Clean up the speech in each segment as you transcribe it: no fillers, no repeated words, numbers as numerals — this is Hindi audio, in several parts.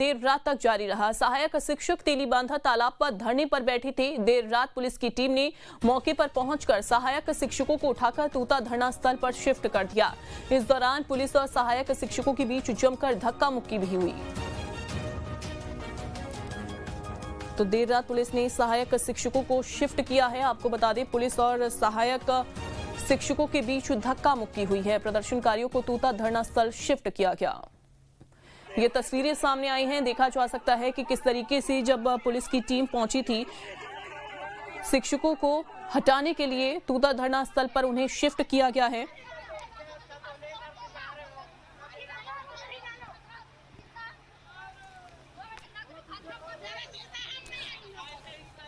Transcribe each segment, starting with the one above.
देर रात तक जारी रहा। सहायक शिक्षक तेलीबांधा तालाब पर धरने पर बैठे थे। देर रात पुलिस की टीम ने मौके पर पहुंचकर सहायक शिक्षकों को उठाकर तूता धरना स्थल पर शिफ्ट कर दिया। इस दौरान पुलिस और सहायक शिक्षकों के बीच जमकर धक्का मुक्की भी हुई। तो देर रात पुलिस ने सहायक शिक्षकों को शिफ्ट किया है। आपको बता दें, पुलिस और सहायक शिक्षकों के बीच धक्का मुक्की हुई है। प्रदर्शनकारियों को तूता धरना स्थल शिफ्ट किया गया। ये तस्वीरें सामने आई हैं। देखा जा सकता है कि किस तरीके से जब पुलिस की टीम पहुंची थी, शिक्षकों को हटाने के लिए तूता धरना स्थल पर उन्हें शिफ्ट किया गया है।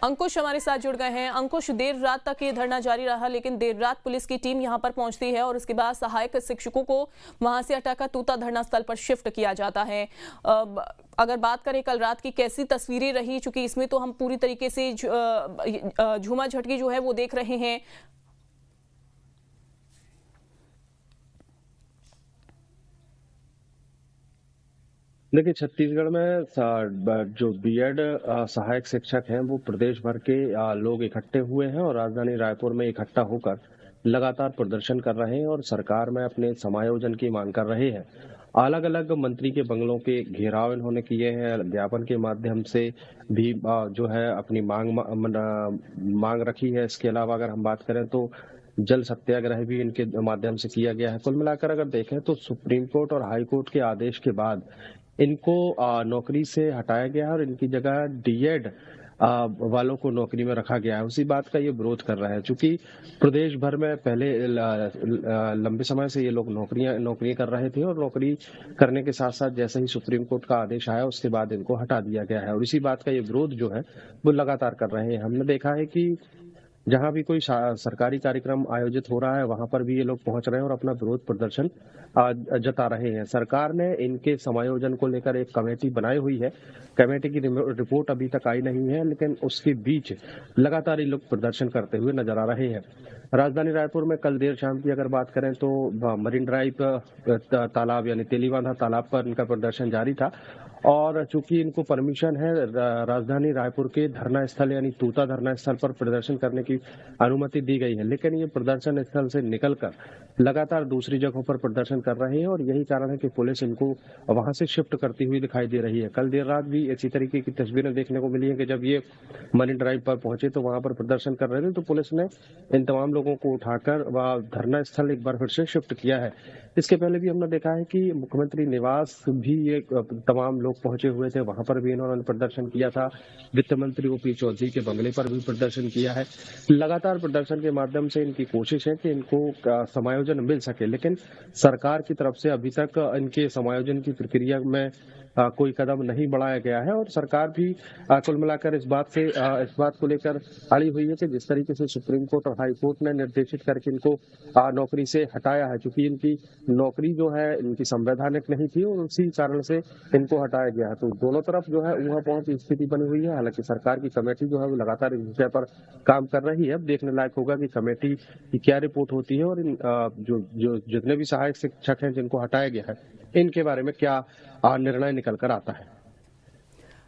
अंकुश हमारे साथ जुड़ गए हैं। अंकुश, देर रात तक ये धरना जारी रहा, लेकिन देर रात पुलिस की टीम यहां पर पहुंचती है और उसके बाद सहायक शिक्षकों को वहां से हटाकर तूता धरना स्थल पर शिफ्ट किया जाता है। अगर बात करें कल रात की कैसी तस्वीरें रही, चूंकि इसमें तो हम पूरी तरीके से झूमा झटकी जो है वो देख रहे हैं। देखिए, छत्तीसगढ़ में जो बीएड सहायक शिक्षक हैं वो प्रदेश भर के लोग इकट्ठे हुए हैं और राजधानी रायपुर में इकट्ठा होकर लगातार प्रदर्शन कर रहे हैं और सरकार में अपने समायोजन की मांग कर रहे हैं। अलग अलग मंत्री के बंगलों के घेराव इन्होंने किए हैं। ज्ञापन के माध्यम से भी जो है अपनी मांग रखी है। इसके अलावा अगर हम बात करें तो जल सत्याग्रह भी इनके माध्यम से किया गया है। कुल मिलाकर अगर देखें तो सुप्रीम कोर्ट और हाई कोर्ट के आदेश के बाद इनको नौकरी से हटाया गया है और इनकी जगह डीएड वालों को नौकरी में रखा गया है। उसी बात का ये विरोध कर रहा है। चूंकि प्रदेश भर में पहले लंबे समय से ये लोग नौकरियां कर रहे थे और नौकरी करने के साथ साथ जैसे ही सुप्रीम कोर्ट का आदेश आया उसके बाद इनको हटा दिया गया है और इसी बात का ये विरोध जो है वो लगातार कर रहे हैं। हमने देखा है कि जहां भी कोई सरकारी कार्यक्रम आयोजित हो रहा है वहां पर भी ये लोग पहुंच रहे हैं और अपना विरोध प्रदर्शन जता रहे हैं। सरकार ने इनके समायोजन को लेकर एक कमेटी बनाई हुई है। कमेटी की रिपोर्ट अभी तक आई नहीं है, लेकिन उसके बीच लगातार ये लोग प्रदर्शन करते हुए नजर आ रहे हैं। राजधानी रायपुर में कल देर शाम की अगर बात करें तो मरीन ड्राइव तालाब यानी तेलीबांधा तालाब पर इनका प्रदर्शन जारी था और चूंकि इनको परमिशन है राजधानी रायपुर के धरना स्थल यानी तूता धरना स्थल पर प्रदर्शन करने की अनुमति दी गई है, लेकिन ये प्रदर्शन स्थल से निकलकर लगातार दूसरी जगहों पर प्रदर्शन कर रहे हैं और यही कारण है कि पुलिस इनको वहां से शिफ्ट करती हुई दिखाई दे रही है। कल देर रात भी इसी तरीके की तस्वीरें देखने को मिली है कि जब ये मरीन ड्राइव पर पहुंचे तो वहां पर प्रदर्शन कर रहे थे तो पुलिस ने इन तमाम लोगों को उठाकर धरना स्थल एक बार फिर से शिफ्ट किया है। इसके पहले भी हमने देखा है कि मुख्यमंत्री निवास भी ये तमाम लोग पहुंचे हुए थे, वहां पर भी इन्होंने प्रदर्शन किया था। वित्त मंत्री ओपी चौधरी के बंगले पर भी प्रदर्शन किया है। लगातार प्रदर्शन के माध्यम से इनकी कोशिश है कि इनको समायोजन मिल सके, लेकिन सरकार की तरफ से अभी तक इनके समायोजन की प्रक्रिया में कोई कदम नहीं बढ़ाया गया है और सरकार भी कुल मिलाकर इस बात को लेकर अड़ी हुई है कि जिस तरीके से सुप्रीम कोर्ट और हाई कोर्ट ने निर्देशित करके इनको नौकरी से हटाया है, क्योंकि इनकी नौकरी जो है इनकी संवैधानिक नहीं थी और उसी कारण से इनको हटाया गया है। तो दोनों तरफ जो है वहां पहुंच स्थिति बनी हुई है। हालांकि सरकार की कमेटी जो है वो लगातार इस विषय पर काम कर रही है। अब देखने लायक होगा कि कमेटी की क्या रिपोर्ट होती है और जो जितने भी सहायक शिक्षक हैं जिनको हटाया गया है इनके बारे में क्या निर्णय निकल कर आता है।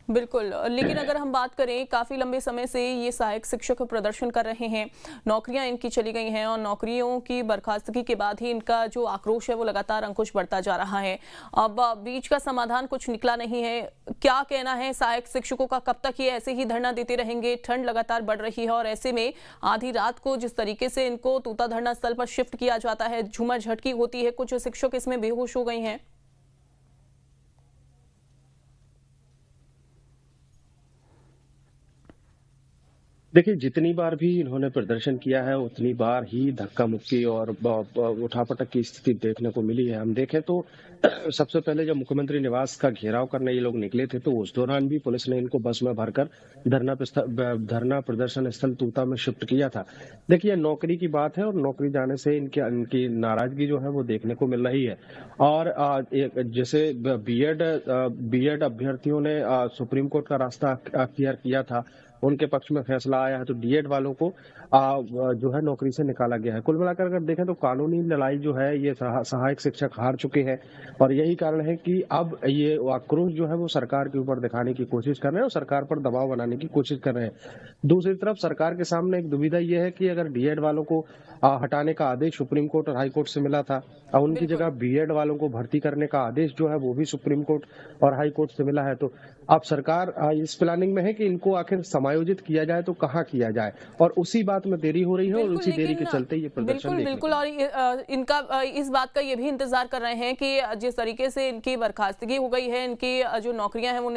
बिल्कुल, लेकिन अगर हम बात करें, काफी लंबे समय से ये सहायक शिक्षक प्रदर्शन कर रहे हैं, नौकरियां इनकी चली गई हैं और नौकरियों की बर्खास्तगी के बाद ही इनका जो आक्रोश है वो लगातार अंकुश बढ़ता जा रहा है। अब बीच का समाधान कुछ निकला नहीं है। क्या कहना है सहायक शिक्षकों का, कब तक ये ऐसे ही धरना देते रहेंगे? ठंड लगातार बढ़ रही है और ऐसे में आधी रात को जिस तरीके से इनको तूता धरना स्थल पर शिफ्ट किया जाता है, झूमर झटकी होती है, कुछ शिक्षक इसमें बेहोश हो गए हैं। देखिए, जितनी बार भी इन्होंने प्रदर्शन किया है उतनी बार ही धक्का मुक्की और उठापटक की स्थिति देखने को मिली है। हम देखें तो सबसे पहले जब मुख्यमंत्री निवास का घेराव करने ये लोग निकले थे तो उस दौरान भी पुलिस ने इनको बस में भरकर धरना प्रदर्शन स्थल तूता में शिफ्ट किया था। देखिए, नौकरी की बात है और नौकरी जाने से इनकी नाराजगी जो है वो देखने को मिल रही है। और जैसे बीएड अभ्यर्थियों ने सुप्रीम कोर्ट का रास्ता अख्तियार किया था, उनके पक्ष में फैसला आया है, तो डीएड वालों को जो है नौकरी से निकाला गया है। कुल मिलाकर अगर देखें तो कानूनी लड़ाई जो है ये सहायक शिक्षक हार चुके हैं, और यही कारण है कि अब ये आक्रोश जो है वो सरकार के ऊपर दिखाने की कोशिश कर रहे हैं और सरकार पर दबाव बनाने की कोशिश कर रहे हैं। दूसरी तरफ सरकार के सामने एक दुविधा ये है कि अगर डीएड वालों को हटाने का आदेश सुप्रीम कोर्ट और हाई कोर्ट से मिला था, और उनकी बिल्कुल। जगह बीएड वालों को भर्ती करने का आदेश जो है वो भी सुप्रीम कोर्ट और हाई कोर्ट से मिला है, तो अब सरकार इस प्लानिंग में है कि इनको आखिर समायोजित किया जाए तो कहाँ किया जाए, और उसी बात में देरी हो रही है और बिल्कुल, उसी देरी के लेकिन चलते ये प्रदर्शन बिल्कुल, देखने बिल्कुल, को और इनका इस बात का ये भी इंतजार कर रहे हैं कि जिस तरीके से इनकी बर्खास्तगी हो गई है, इनकी जो नौकरियां हैं वो